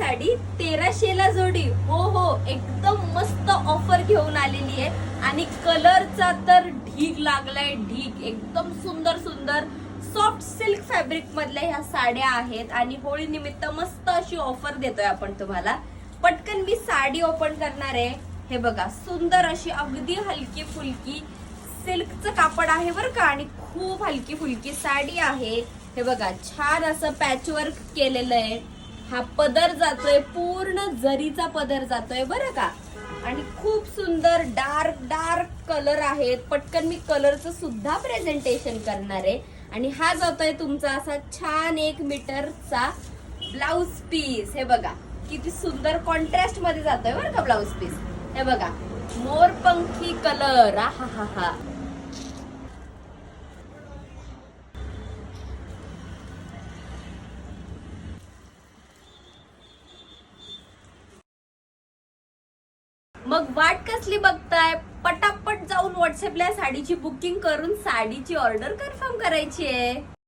साडी 1300 ला जोडी. हो हो, एकदम मस्त ऑफर घेऊन आलेली आहे आणि कलरचा तर ढीग लागलाय, ढीग. एकदम सुंदर सुंदर सॉफ्ट सिल्क फॅब्रिक मधल्या ह्या साड्या आहेत आणि होळी निमित्त मस्त अशी ऑफर देतोय आपण तुम्हाला. पटकन मी साडी ओपन करणार आहे. हे बघा, सुंदर अशी अगदी हलकी फुलकी सिल्कचं कापड आहे बरं का आणि खूप हलकी फुलकी साडी आहे. हे बघा, छान असं पॅचवर्क केलेलं आहे. हा पदर जातोय, पूर्ण जरीचा पदर जातोय बरं का आणि खूप सुंदर डार्क डार्क कलर आहेत. पटकन मी कलरचं सुद्धा प्रेझेंटेशन करणार आहे. आणि हा जातोय तुमचा असा छान 1 मीटरचा ब्लाउज पीस. हे बघा किती सुंदर कॉन्ट्रास्ट मध्ये जातोय बरं का ब्लाउज पीस. हे बघा, मोरपंखी कलर. हा हा हा. मग वाट कसली बघताय? पटापट जाऊन व्हॉट्सअपला साडीची बुकिंग करून साडीची ऑर्डर कन्फर्म करायची आहे.